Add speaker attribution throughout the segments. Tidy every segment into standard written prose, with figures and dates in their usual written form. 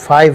Speaker 1: 5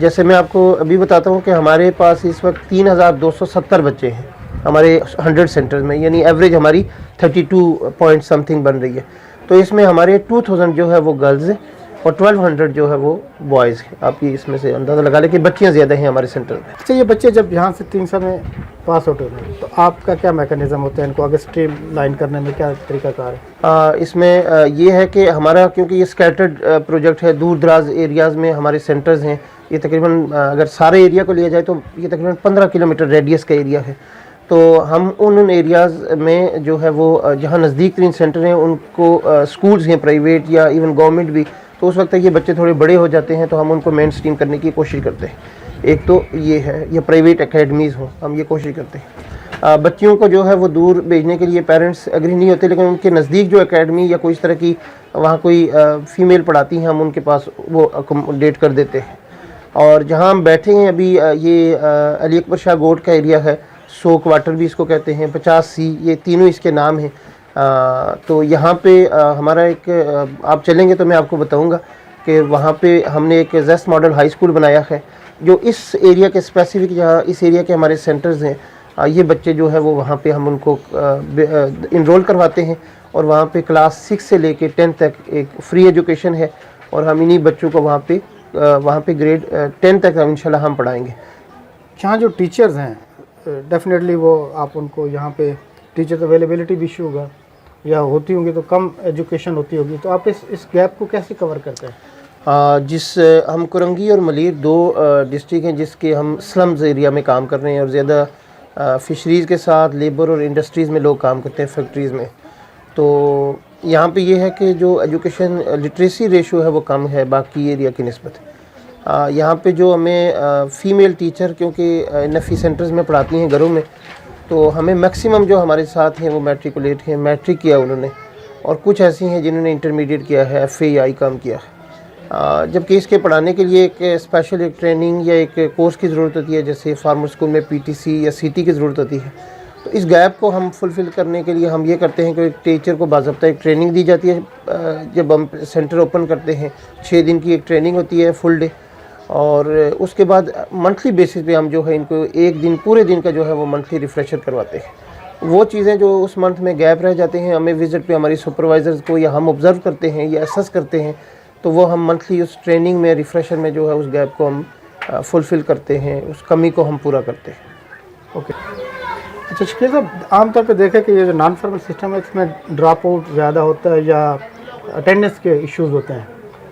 Speaker 1: جیسے میں آپ کو ابھی بتاتا ہوں کہ ہمارے پاس اس وقت 3270 بچے ہیں ہمارے 100 سینٹرز میں، یعنی ایوریج ہماری 32 پوائنٹ سم تھنگ بن رہی ہے. تو اس میں ہمارے 2000 جو ہے وہ گرلز ہیں اور 1200 جو ہے وہ بوائز ہیں. آپ یہ اس میں سے اندازہ لگا لیں کہ بچیاں زیادہ ہیں ہمارے سینٹر میں.
Speaker 2: اچھا، یہ بچے جب یہاں سے 3 سال میں پاس آؤٹ ہوتے ہیں تو آپ کا کیا میکانزم ہوتا ہے ان کو آگے اسٹریم لائن کرنے میں، کیا طریقہ کار ہے؟
Speaker 1: اس میں یہ ہے کہ ہمارا کیونکہ یہ اسکیٹرڈ پروجیکٹ ہے، دور دراز ایریاز میں ہمارے سینٹرز ہیں. یہ تقریباً اگر سارے ایریا کو لیا جائے تو یہ تقریباً 15 کلومیٹر ریڈیس کا ایریا ہے. تو ہم ان ایریاز میں جو ہے وہ جہاں نزدیک ترین سینٹر ہیں ان کو اسکولز ہیں پرائیویٹ یا ایون گورنمنٹ بھی، تو اس وقت تک یہ بچے تھوڑے بڑے ہو جاتے ہیں تو ہم ان کو مین اسٹریم کرنے کی کوشش کرتے ہیں. ایک تو یہ ہے، یا پرائیویٹ اکیڈمیز ہوں، ہم یہ کوشش کرتے ہیں. بچیوں کو جو ہے وہ دور بھیجنے کے لیے پیرنٹس ایگری نہیں ہوتے، لیکن ان کے نزدیک جو اکیڈمی یا کوئی اس طرح کی وہاں کوئی فیمیل پڑھاتی ہیں ہم ان کے پاس وہ اکوموڈیٹ کر دیتے ہیں. اور جہاں ہم بیٹھے ہیں ابھی یہ علی اکبر شاہ گوٹ کا ایریا ہے، 100 کوارٹر بھی اس کو کہتے ہیں، 50C، یہ تینوں اس کے نام ہیں. تو یہاں پہ ہمارا ایک آپ چلیں گے تو میں آپ کو بتاؤں گا کہ وہاں پہ ہم نے ایک زیسٹ ماڈل ہائی اسکول بنایا ہے جو اس ایریا کے اسپیسیفک، جہاں اس ایریا کے ہمارے سینٹرز ہیں، یہ بچے جو ہے وہ وہاں پہ ہم ان کو انرول کرواتے ہیں. اور وہاں پہ کلاس 6 سے لے کے 10 تک ایک فری ایجوکیشن ہے، اور ہم انہی بچوں کو وہاں پہ گریڈ 10 تک انشاءاللہ ہم پڑھائیں گے.
Speaker 2: یہاں جو ٹیچرز ہیں ڈیفینیٹلی وہ آپ ان کو یہاں پہ ٹیچر اویلیبلٹی بھی ایشو ہوگا یا ہوتی ہوں گی تو کم ایجوکیشن ہوتی ہوگی، تو آپ اس گیپ کو کیسے کور کرتے ہیں؟
Speaker 1: جس ہم کرنگی اور ملیر 2 ڈسٹرکٹ ہیں جس کے ہم سلمز ایریا میں کام کر رہے ہیں، اور زیادہ فشریز کے ساتھ لیبر اور انڈسٹریز میں لوگ کام کرتے ہیں، فیکٹریز میں. تو یہاں پہ یہ ہے کہ جو ایجوکیشن لٹریسی ریشو ہے وہ کم ہے باقی ایریا کی نسبت. یہاں پہ جو ہمیں فیمیل ٹیچر کیونکہ نفی سینٹرز میں پڑھاتی ہیں گھروں میں، تو ہمیں میکسیمم جو ہمارے ساتھ ہیں وہ میٹریکولیٹ ہیں، میٹرک کیا انہوں نے، اور کچھ ایسی ہیں جنہوں نے انٹرمیڈیٹ کیا ہے، FA کام کیا ہے. جبکہ اس کے پڑھانے کے لیے ایک اسپیشل ایک ٹریننگ یا ایک کورس کی ضرورت ہوتی ہے، جیسے فارمر اسکول میں PTC یا CT کی ضرورت ہوتی ہے. تو اس گیپ کو ہم فلفل کرنے کے لیے ہم یہ کرتے ہیں کہ ایک ٹیچر کو باضابطہ ایک ٹریننگ دی جاتی ہے. جب ہم سینٹر اوپن کرتے ہیں 6 دن کی ایک ٹریننگ ہوتی ہے فل ڈے، اور اس کے بعد منتھلی بیسس پہ ہم جو ہے ان کو ایک دن پورے دن کا جو ہے وہ منتھلی ریفریشر کرواتے ہیں. وہ چیزیں جو اس منتھ میں گیپ رہ جاتے ہیں، ہمیں وزٹ پہ ہماری سپروائزرز کو یا ہم آبزرو کرتے ہیں یا اسیس کرتے ہیں، تو وہ ہم منتھلی اس ٹریننگ میں ریفریشر میں جو ہے اس گیپ کو ہم فلفل کرتے ہیں، اس کمی کو ہم پورا کرتے ہیں.
Speaker 2: اوکے. اچھا شکیل صاحب، عام طور پہ دیکھیں کہ یہ جو نان فارمل سسٹم ہے اس میں ڈراپ آؤٹ زیادہ ہوتا ہے یا اٹینڈنس کے ایشوز ہوتے ہیں،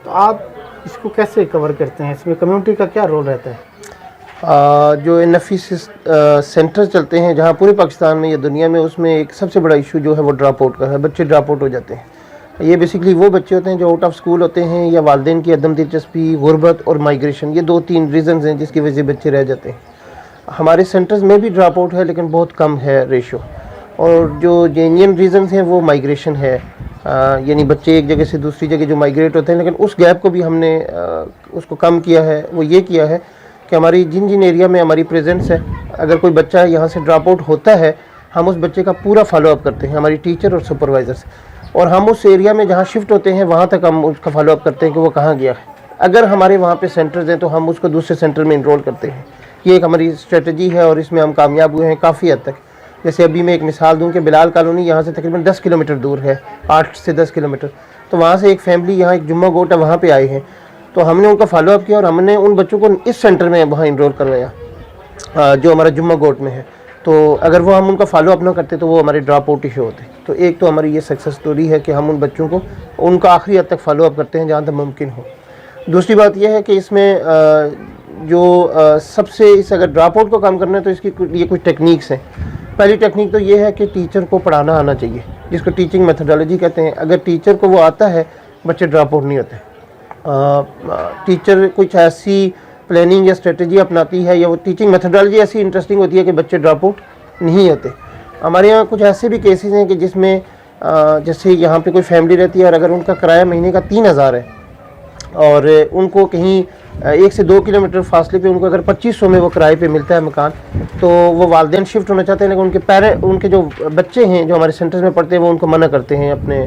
Speaker 2: تو آپ اس کو کیسے کور کرتے ہیں؟ اس میں کمیونٹی کا کیا رول رہتا ہے؟
Speaker 1: جو نفی سینٹر چلتے ہیں جہاں پورے پاکستان میں یا دنیا میں، اس میں ایک سب سے بڑا ایشو جو ہے وہ ڈراپ آؤٹ کا ہے. بچے ڈراپ آؤٹ ہو جاتے ہیں. یہ بیسکلی وہ بچے ہوتے ہیں جو آؤٹ آف اسکول ہوتے ہیں، یا والدین کی عدم دلچسپی، غربت اور مائگریشن، یہ 2-3 ریزنز ہیں جس کی وجہ سے بچے رہ جاتے ہیں. ہمارے سینٹرز میں بھی ڈراپ آؤٹ ہے لیکن بہت کم ہے ریشو. اور جو جینین ریزنز ہیں وہ مائگریشن ہے، یعنی بچے ایک جگہ سے دوسری جگہ جو مائگریٹ ہوتے ہیں. لیکن اس گیپ کو بھی ہم نے اس کو کم کیا ہے. وہ یہ کیا ہے کہ ہماری جن ایریا میں ہماری پریزنس ہے، اگر کوئی بچہ یہاں سے ڈراپ آؤٹ ہوتا ہے، ہم اس بچے کا پورا فالو اپ کرتے ہیں، ہماری ٹیچر اور سپروائزرس. اور ہم اس ایریا میں جہاں شفٹ ہوتے ہیں وہاں تک ہم اس کا فالو اپ کرتے ہیں کہ وہ کہاں گیا ہے. اگر ہمارے وہاں پہ سینٹرز ہیں تو ہم اس کو دوسرے سینٹر میں انرول کرتے ہیں. یہ ایک ہماری اسٹریٹجی ہے اور اس میں ہم کامیاب ہوئے ہیں کافی حد تک. جیسے ابھی میں ایک مثال دوں کہ بلال کالونی یہاں سے تقریباً 10 کلومیٹر دور ہے، 8 سے 10 کلومیٹر. تو وہاں سے ایک فیملی یہاں ایک جمعہ گوٹ ہے وہاں پہ آئے ہیں، تو ہم نے ان کا فالو اپ کیا اور ہم نے ان بچوں کو اس سینٹر میں وہاں انرول کروایا جو ہمارا جمعہ گوٹ میں ہے. تو اگر وہ ہم ان کا فالو اپ نہ کرتے تو وہ ہمارے ڈراپ آؤٹ ایشو ہوتے. تو ایک تو ہماری یہ سکسیس سٹوری ہے کہ ہم ان بچوں کو ان کا آخری حد تک فالو اپ کرتے ہیں جہاں تک ممکن ہو. دوسری بات یہ ہے کہ اس میں جو سب سے اگر ڈراپ آؤٹ کو کم کرنا ہے تو اس کی یہ کچھ ٹیکنیکس ہیں. پہلی ٹیکنیک تو یہ ہے کہ ٹیچر کو پڑھانا آنا چاہیے، جس کو ٹیچنگ میتھڈالوجی کہتے ہیں. اگر ٹیچر کو وہ آتا ہے بچے ڈراپ آؤٹ نہیں ہوتے. ٹیچر کچھ ایسی پلاننگ یا اسٹریٹجی اپناتی ہے یا وہ ٹیچنگ میتھڈالوجی ایسی انٹرسٹنگ ہوتی ہے کہ بچے ڈراپ آؤٹ نہیں ہوتے. ہمارے یہاں کچھ ایسے بھی کیسز ہیں کہ جس میں جیسے یہاں پہ کوئی فیملی رہتی ہے اور اگر ان کا کرایہ مہینے کا 3000 ہے اور ان کو کہیں 1 سے 2 کلومیٹر فاصلے پہ ان کو اگر 2500 میں وہ کرائے پہ ملتا ہے مکان، تو وہ والدین شفٹ ہونا چاہتے ہیں لیکن ان کے جو بچے ہیں جو ہمارے سینٹرز میں پڑھتے ہیں وہ ان کو منع کرتے ہیں اپنے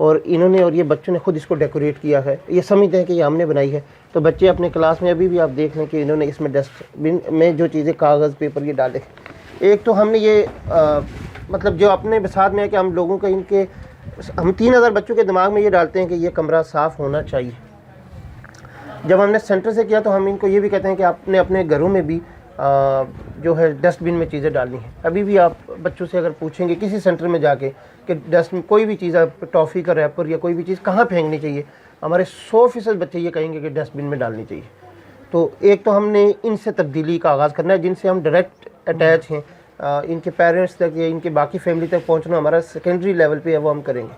Speaker 1: اور انہوں نے اور یہ بچوں نے خود اس کو ڈیکوریٹ کیا ہے. یہ سمجھتے ہیں کہ یہ ہم نے بنائی ہے. تو بچے اپنے کلاس میں ابھی بھی آپ دیکھ لیں کہ انہوں نے اس میں ڈسٹ بن میں جو چیزیں کاغذ پیپر یہ ڈالے. ایک تو ہم نے یہ مطلب جو اپنے ساتھ میں ہے کہ ہم لوگوں کا ہم 3000 بچوں کے دماغ میں یہ ڈالتے ہیں کہ یہ کمرہ صاف ہونا چاہیے. جب ہم نے سینٹر سے کیا تو ہم ان کو یہ بھی کہتے ہیں کہ آپ نے اپنے گھروں میں بھی جو ہے ڈسٹ بن میں چیزیں ڈالنی ہیں. ابھی بھی آپ بچوں سے اگر پوچھیں گے کسی سینٹر میں جا کے کہ ڈسٹ میں کوئی بھی چیز ٹافی کا ریپر یا کوئی بھی چیز کہاں پھینکنی چاہیے, ہمارے 100% بچے یہ کہیں گے کہ ڈسٹ بن میں ڈالنی چاہیے. تو ایک تو ہم نے ان سے تبدیلی کا آغاز کرنا ہے جن سے ہم ڈائریکٹ اٹیچ ہیں. ان کے پیرنٹس تک یا ان کے باقی فیملی تک پہنچنا ہمارا سیکنڈری لیول پہ ہے, وہ ہم کریں گے.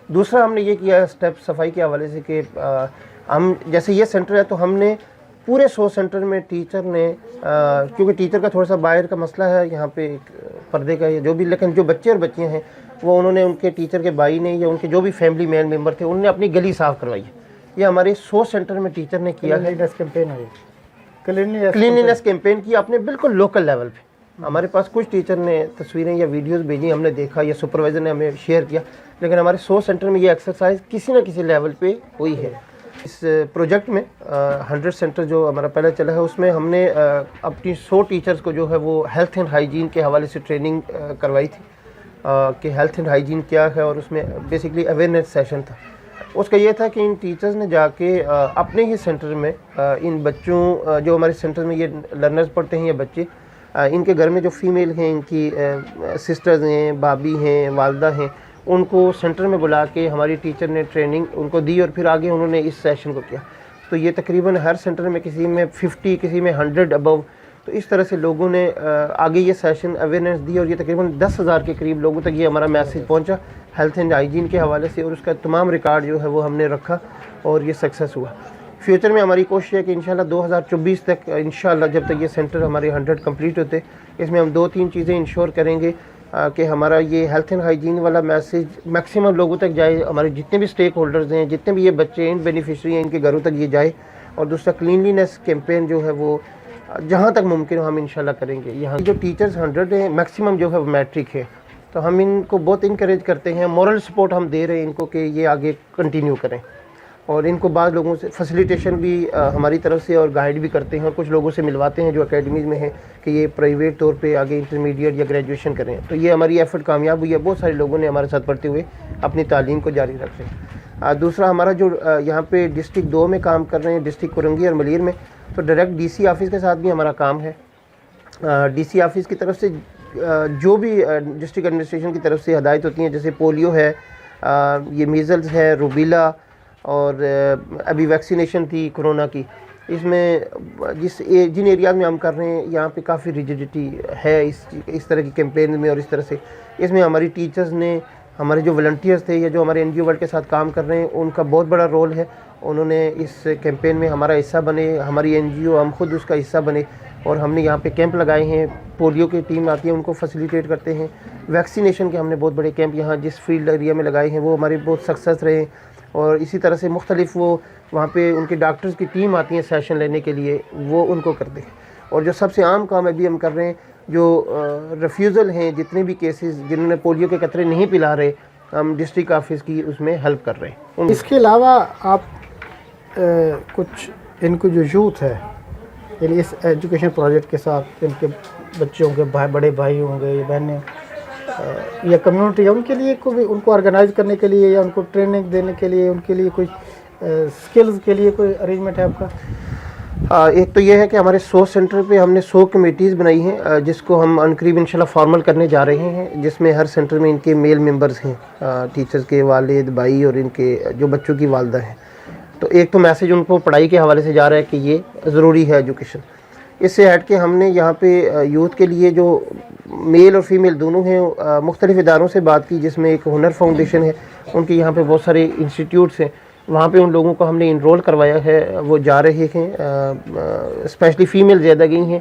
Speaker 1: دوسرا ہم نے یہ کیا ہے اسٹیپ صفائی کے حوالے سے کہ ہم جیسے یہ سینٹر ہے تو ہم نے پورے 100 سینٹر میں ٹیچر نے کیونکہ ٹیچر کا تھوڑا سا باہر کا مسئلہ ہے یہاں پہ پردے کا یا جو بھی, لیکن جو بچے اور بچیاں ہیں وہ انہوں نے ان کے ٹیچر کے بھائی نے یا ان کے جو بھی فیملی مین ممبر تھے انہوں نے اپنی گلی صاف کروائی ہے. یہ ہمارے 100 سینٹر میں ٹیچر نے کیا ہے. کلیننس کیمپین کیا اپنے بالکل لوکل لیول پہ. ہمارے پاس کچھ ٹیچر نے تصویریں یا ویڈیوز بھیجی, ہم نے دیکھا یا سپروائزر نے ہمیں شیئر کیا, لیکن ہمارے 100 سینٹر میں یہ ایکسرسائز کسی نہ کسی لیول پہ ہوئی ہے. اس پروجیکٹ میں 100 سینٹر جو ہمارا پہلے چلا ہے اس میں ہم نے اپنی 100 ٹیچرز کو جو ہے وہ ہیلتھ اینڈ ہائیجین کے حوالے سے ٹریننگ کروائی تھی کہ ہیلتھ اینڈ ہائیجین کیا ہے, اور اس میں بیسکلی اویئرنیس سیشن تھا. اس کا یہ تھا کہ ان ٹیچرز نے جا کے اپنے ہی سینٹر میں ان بچوں جو ہمارے سینٹر میں یہ لرنرز پڑھتے ہیں یا بچے, ان کے گھر میں جو فیمیل ہیں, ان کی سسٹرز ہیں, بھابھی ہیں, والدہ ہیں, ان کو سینٹر میں بلا کے ہماری ٹیچر نے ٹریننگ ان کو دی اور پھر آگے انہوں نے اس سیشن کو کیا. تو یہ تقریباً ہر سینٹر میں کسی میں 50 کسی میں 100 ابو, تو اس طرح سے لوگوں نے آگے یہ سیشن اویئرنیس دی اور یہ تقریباً 10,000 کے قریب لوگوں تک یہ ہمارا میسیج پہنچا ہیلتھ اینڈ ہائیجین کے حوالے سے, اور اس کا تمام ریکارڈ جو ہے وہ ہم نے رکھا اور یہ سکسیس ہوا. فیوچر میں ہماری کوشش ہے کہ انشاءاللہ 2024 تک انشاءاللہ جب تک یہ سینٹر ہمارے 100 کمپلیٹ ہوتے, اس میں ہم 2-3 چیزیں انشور کریں گے کہ ہمارا یہ ہیلتھ اینڈ ہائیجین والا میسیج میکسیمم لوگوں تک جائے, ہمارے جتنے بھی اسٹیک ہولڈرز ہیں, جتنے بھی یہ بچے ہیں, بینیفیشری ہیں, ان کے گھروں تک یہ جائے. اور دوسرا کلینلینس کیمپین جو ہے وہ جہاں تک ممکن ہو ہم انشاءاللہ کریں گے. یہاں جو ٹیچرز 100 ہیں میکسیمم جو ہے وہ میٹرک ہے, تو ہم ان کو بہت انکریج کرتے ہیں, مورل سپورٹ ہم دے رہے ہیں ان کو کہ یہ آگے کنٹینیو کریں. اور ان کو بعض لوگوں سے فیسیلیٹیشن بھی ہماری طرف سے اور گائیڈ بھی کرتے ہیں, اور کچھ لوگوں سے ملواتے ہیں جو اکیڈمیز میں ہیں کہ یہ پرائیویٹ طور پہ آگے انٹرمیڈیٹ یا گریجویشن کریں. تو یہ ہماری ایفرٹ کامیاب ہوئی ہے, بہت سارے لوگوں نے ہمارے ساتھ پڑھتے ہوئے اپنی تعلیم کو جاری رکھ رہے ہیں. دوسرا ہمارا جو یہاں پہ ڈسٹرکٹ 2 میں کام کر رہے ہیں, ڈسٹرکٹ کورنگی اور ملیر میں, تو ڈائریکٹ ڈی سی آفس کے ساتھ بھی ہمارا کام ہے. ڈی سی آفس کی طرف سے جو بھی ڈسٹرکٹ ایڈمنسٹریشن کی طرف سے ہدایت ہوتی ہیں, جیسے پولیو ہے, یہ میزلز ہے, روبیلا, اور ابھی ویکسینیشن تھی کورونا کی, اس میں جن ایریاز میں ہم کر رہے ہیں یہاں پہ کافی ریجیڈیٹی ہے اس طرح کی کیمپین میں. اور اس طرح سے اس میں ہماری ٹیچرز نے, ہمارے جو والنٹیئرز تھے یا جو ہمارے این جی او ورلڈ کے ساتھ کام کر رہے ہیں, ان کا بہت بڑا رول ہے. انہوں نے اس کیمپین میں ہمارا حصہ بنے, ہماری این جی او ہم خود اس کا حصہ بنے, اور ہم نے یہاں پہ کیمپ لگائے ہیں. پولیو کی ٹیم آتی ہے, ان کو فیسیلیٹیٹ کرتے ہیں. ویکسینیشن کے ہم نے بہت بڑے کیمپ یہاں جس فیلڈ ایریا میں لگائے ہیں وہ ہمارے بہت سکسیس رہے. اور اسی طرح سے مختلف وہ وہاں پہ ان کے ڈاکٹرز کی ٹیم آتی ہیں سیشن لینے کے لیے, وہ ان کو کرتے ہیں. اور جو سب سے عام کام ابھی ہم کر رہے ہیں, جو ریفیوزل ہیں جتنے بھی کیسز جنہوں نے پولیو کے قطرے نہیں پلا رہے, ہم ڈسٹرکٹ آفس کی اس میں ہیلپ کر رہے ہیں.
Speaker 2: اس کے علاوہ آپ کچھ ان کو جو یوتھ ہے یعنی اس ایجوکیشن پروجیکٹ کے ساتھ ان کے بچوں کے بڑے بھائی ہوں گے یا بہنیں یا کمیونٹی ہے, ان کے لیے کوئی ان کو آرگنائز کرنے کے لیے یا ان کو ٹریننگ دینے کے لیے ان کے لیے کوئی اسکلز کے لیے کوئی ارینجمنٹ ہے آپ کا؟
Speaker 1: ایک تو یہ ہے کہ ہمارے 100 سینٹر پہ ہم نے 100 کمیٹیز بنائی ہیں جس کو ہم عنقریب انشاءاللہ فارمل کرنے جا رہے ہیں, جس میں ہر سینٹر میں ان کے میل ممبرز ہیں, ٹیچرز کے والد بھائی اور ان کے جو بچوں کی والدہ ہیں. تو ایک تو میسیج ان کو پڑھائی کے حوالے سے جا رہا ہے کہ یہ ضروری ہے ایجوکیشن. اس سے ہٹ کے ہم نے یہاں پہ یوتھ کے لیے جو میل اور فیمیل دونوں ہیں مختلف اداروں سے بات کی, جس میں ایک ہنر فاؤنڈیشن ہے, ان کے یہاں پہ بہت سارے انسٹیٹیوٹس ہیں, وہاں پہ ان لوگوں کو ہم نے انرول کروایا ہے. وہ جا رہے ہیں, اسپیشلی فیمیل زیادہ گئی ہیں,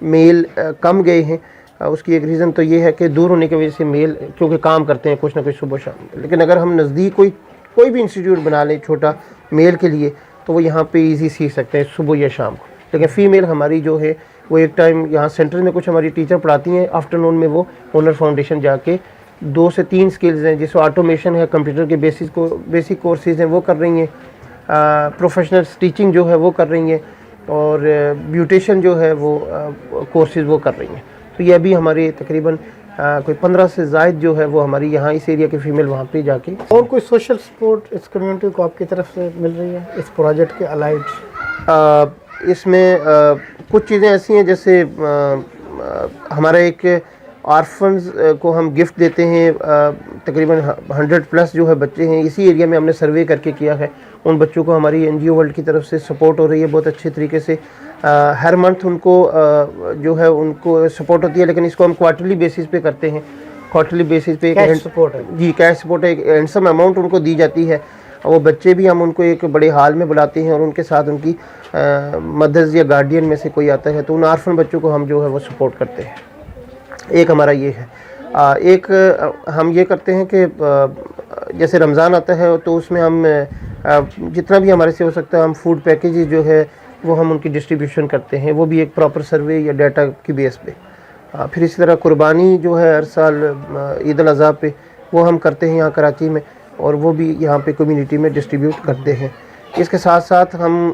Speaker 1: میل کم گئے ہیں. اس کی ایک ریزن تو یہ ہے کہ دور ہونے کی وجہ سے میل کیونکہ کام کرتے ہیں کچھ نہ کچھ صبح شام, لیکن اگر ہم نزدیک کوئی بھی انسٹیٹیوٹ بنا لیں چھوٹا میل کے لیے تو وہ یہاں پہ ایزی سیکھ سکتے ہیں صبح یا شام کو. لیکن فیمیل ہماری جو ہے وہ ایک ٹائم یہاں سینٹر میں کچھ ہماری ٹیچر پڑھاتی ہیں, آفٹر نون میں وہ ہنر فاؤنڈیشن جا کے 2 سے 3 سکلز ہیں، جیسے آٹومیشن ہے، کمپیوٹر کے بیسک کورسز ہیں وہ کر رہی ہیں، پروفیشنل ٹیچنگ جو ہے وہ کر رہی ہیں، اور بیوٹیشن جو ہے وہ کورسز وہ کر رہی ہیں. تو یہ ابھی ہمارے تقریباً کوئی 15 سے زائد جو ہے وہ ہماری یہاں اس ایریا کے فیمیل وہاں پہ جا کے.
Speaker 2: اور کوئی سوشل سپورٹ اس کمیونٹی کو آپ کی طرف سے مل رہی ہے اس پروجیکٹ کے الائڈ؟
Speaker 1: اس میں کچھ چیزیں ایسی ہیں، جیسے ہمارا ایک آرفنز کو ہم گفٹ دیتے ہیں، تقریباً 100+ جو ہے بچے ہیں اسی ایریا میں، ہم نے سروے کر کے کیا ہے. ان بچوں کو ہماری NGO ورلڈ کی طرف سے سپورٹ ہو رہی ہے بہت اچھے طریقے سے. ہر منتھ ان کو جو ہے ان کو سپورٹ ہوتی ہے، لیکن اس کو ہم کوارٹرلی بیسس پہ کرتے ہیں. کوارٹرلی بیسس پہ
Speaker 2: کیش سپورٹ ہے
Speaker 1: جی کیش سپورٹ ہے، ایک ہینڈسم اماؤنٹ ان کو دی جاتی ہے. وہ بچے بھی ہم ان کو ایک بڑے ہال میں بلاتے ہیں، اور ان کے ساتھ ان کی مدرز یا گارڈین میں سے کوئی آتا ہے، تو ان آرفن بچوں کو ہم جو ہے وہ سپورٹ کرتے ہیں. ایک ہمارا یہ ہے. ایک ہم یہ کرتے ہیں کہ جیسے رمضان آتا ہے تو اس میں ہم جتنا بھی ہمارے سے ہو سکتا ہے ہم فوڈ پیکیجز جو ہے وہ ہم ان کی ڈسٹریبیوشن کرتے ہیں، وہ بھی ایک پراپر سروے یا ڈیٹا کی بیس پہ. پھر اسی طرح قربانی جو ہے ہر سال عید الاضحیٰ پہ وہ ہم کرتے ہیں یہاں کراچی میں، اور وہ بھی یہاں پہ کمیونٹی میں ڈسٹریبیوٹ کرتے ہیں. اس کے ساتھ ساتھ ہم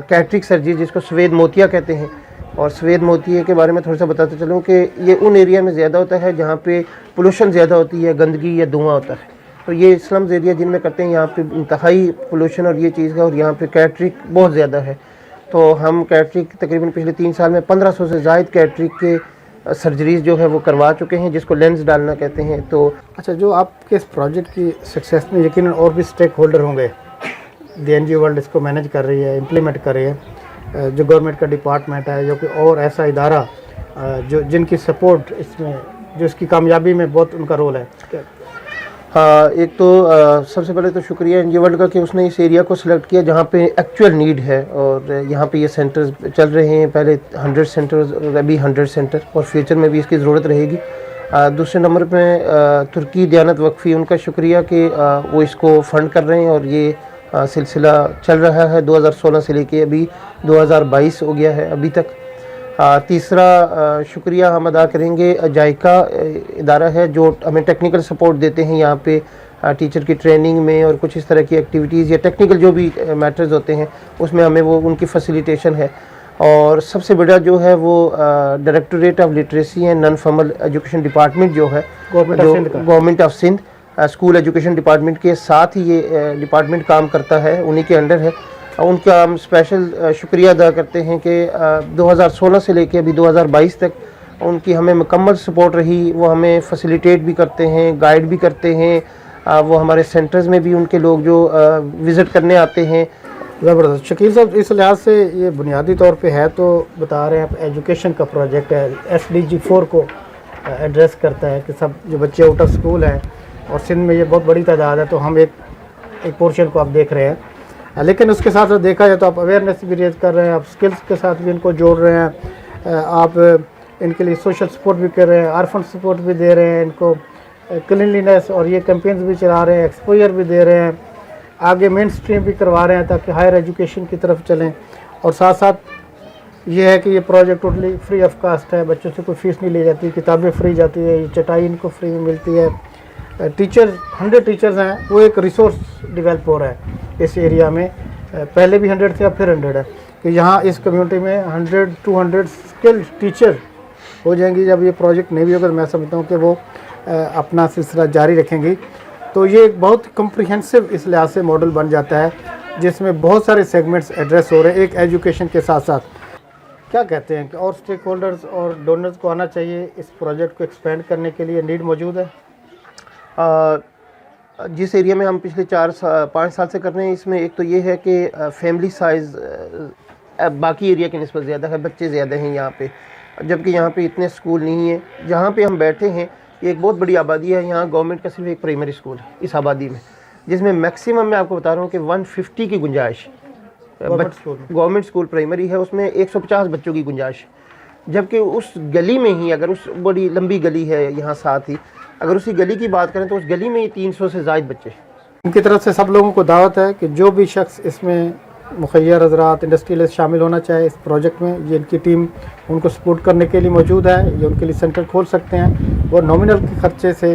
Speaker 1: کیٹرک سرجری جس کو سوید موتیا کہتے ہیں، اور سوید موتیے کے بارے میں تھوڑا سا بتاتا چلوں کہ یہ ان ایریا میں زیادہ ہوتا ہے جہاں پہ پولوشن زیادہ ہوتی ہے، گندگی یا دھواں ہوتا ہے. تو یہ سلمز ایریا جن میں کرتے ہیں یہاں پہ انتہائی پولوشن اور یہ چیز ہے، اور یہاں پہ کیٹرک بہت زیادہ ہے. تو ہم کیٹرک تقریباً پچھلے 3 سال میں 1500 سے زائد کیٹرک کے سرجریز جو ہے وہ کروا چکے ہیں، جس کو لینس ڈالنا کہتے ہیں. تو
Speaker 2: اچھا، جو آپ کے اس پروجیکٹ کی سکسیس میں یقیناً اور بھی اسٹیک ہولڈر ہوں گے. دی NGO ورلڈ اس کو مینیج کر رہی ہے، امپلیمنٹ کر رہی ہے، جو گورنمنٹ کا ڈپارٹمنٹ ہے، جو کوئی اور ایسا ادارہ جو جن کی سپورٹ اس میں، جو اس کی کامیابی میں بہت ان کا رول ہے.
Speaker 1: ایک تو سب سے پہلے تو شکریہ NGO ورلڈ کا کہ اس نے اس ایریا کو سلیکٹ کیا جہاں پہ ایکچوئل نیڈ ہے، اور یہاں پہ یہ سینٹرز چل رہے ہیں. پہلے 100 سینٹرز اور ابھی 100 سینٹر، اور فیوچر میں بھی اس کی ضرورت رہے گی. دوسرے نمبر پہ ترکی دیانت وقفی، ان کا شکریہ کہ وہ اس کو فنڈ کر رہے ہیں، اور یہ سلسلہ چل رہا ہے 2016 سے لے کے ابھی 2022 ہو گیا ہے ابھی تک. تیسرا شکریہ ہم ادا کریں گے جائکا ادارہ ہے جو ہمیں ٹیکنیکل سپورٹ دیتے ہیں یہاں پہ ٹیچر کی ٹریننگ میں، اور کچھ اس طرح کی ایکٹیویٹیز یا ٹیکنیکل جو بھی میٹرز ہوتے ہیں اس میں ہمیں وہ ان کی فیسیلیٹیشن ہے. اور سب سے بڑا جو ہے وہ directorate of literacy and non formal education department جو ہے government of Sindh school education department کے ساتھ ہی یہ ڈپارٹمنٹ کام کرتا ہے، انہی کے انڈر ہے. ان کا ہم اسپیشل شکریہ ادا کرتے ہیں کہ 2016 سے لے کے ابھی 2022 تک ان کی ہمیں مکمل سپورٹ رہی. وہ ہمیں فیسیلیٹیٹ بھی کرتے ہیں، گائیڈ بھی کرتے ہیں. وہ ہمارے سینٹرز میں بھی ان کے لوگ جو وزٹ کرنے آتے ہیں.
Speaker 2: زبردست. شکیل صاحب، اس لحاظ سے یہ بنیادی طور پہ ہے تو بتا رہے ہیں آپ ایجوکیشن کا پروجیکٹ ہے، SDG 4 کو ایڈریس کرتا ہے کہ سب جو بچے آؤٹ آف اسکول ہیں، اور سندھ میں یہ بہت بڑی تعداد ہے، تو ہم ایک پورشن کو آپ دیکھ رہے ہیں. لیکن اس کے ساتھ دیکھا جائے تو آپ اویئرنیس بھی ریز کر رہے ہیں، آپ اسکلس کے ساتھ بھی ان کو جوڑ رہے ہیں، آپ ان کے لیے سوشل سپورٹ بھی کر رہے ہیں، آرفن سپورٹ بھی دے رہے ہیں، ان کو کلینلینس اور یہ کیمپینز بھی چلا رہے ہیں، ایکسپوجر بھی دے رہے ہیں، آگے مین سٹریم بھی کروا رہے ہیں تاکہ ہائر ایجوکیشن کی طرف چلیں. اور ساتھ ساتھ یہ ہے کہ یہ project totally free of cost ہے، بچوں سے کوئی فیس نہیں لی جاتی، کتابیں فری جاتی ہے، یہ چٹائی ان کو فری میں ملتی ہے. ٹیچر 100 ٹیچرز ہیں، وہ ایک ریسورس ڈیولپ ہو رہا ہے اس ایریا میں. پہلے بھی 100 تھے، اب پھر 100 ہے کہ یہاں اس کمیونٹی میں 100-200 اسکلڈ ٹیچر ہو جائیں گی. جب یہ پروجیکٹ نہیں بھی ہوگا، میں سمجھتا ہوں کہ وہ اپنا سلسلہ جاری رکھیں گی. تو یہ ایک بہت کمپریہنسو اس لحاظ سے ماڈل بن جاتا ہے جس میں بہت سارے سیگمنٹس ایڈریس ہو رہے ہیں ایک ایجوکیشن کے ساتھ ساتھ. کیا کہتے ہیں کہ اور اسٹیک ہولڈرز اور ڈونرز کو آنا چاہیے اس پروجیکٹ کو ایکسپینڈ کرنے کے لیے؟ نیڈ موجود ہے؟
Speaker 1: جس ایریا میں ہم پچھلے 4-5 سال سے کر رہے ہیں، اس میں ایک تو یہ ہے کہ فیملی سائز باقی ایریا کی نسبت زیادہ ہے، بچے زیادہ ہیں یہاں پہ، جبکہ یہاں پہ اتنے اسکول نہیں ہیں. جہاں پہ ہم بیٹھے ہیں یہ ایک بہت بڑی آبادی ہے. یہاں گورنمنٹ کا صرف ایک پرائمری اسکول ہے اس آبادی میں، جس میں میکسیمم میں آپ کو بتا رہا ہوں کہ 150 کی گنجائش گورنمنٹ اسکول پرائمری ہے، اس میں 150 بچوں کی گنجائش. جبکہ اس گلی میں ہی، اگر اس بڑی لمبی گلی ہے یہاں ساتھ ہی، اگر اسی گلی کی بات کریں تو اس گلی میں ہی 300 سے زائد بچے.
Speaker 2: ان کی طرف سے سب لوگوں کو دعوت ہے کہ جو بھی شخص اس میں مخیر حضرات انڈسٹریلسٹ شامل ہونا چاہے اس پروجیکٹ میں، یہ ان کی ٹیم ان کو سپورٹ کرنے کے لیے موجود ہے. یہ ان کے لیے سینٹر کھول سکتے ہیں، وہ نامنل کے خرچے سے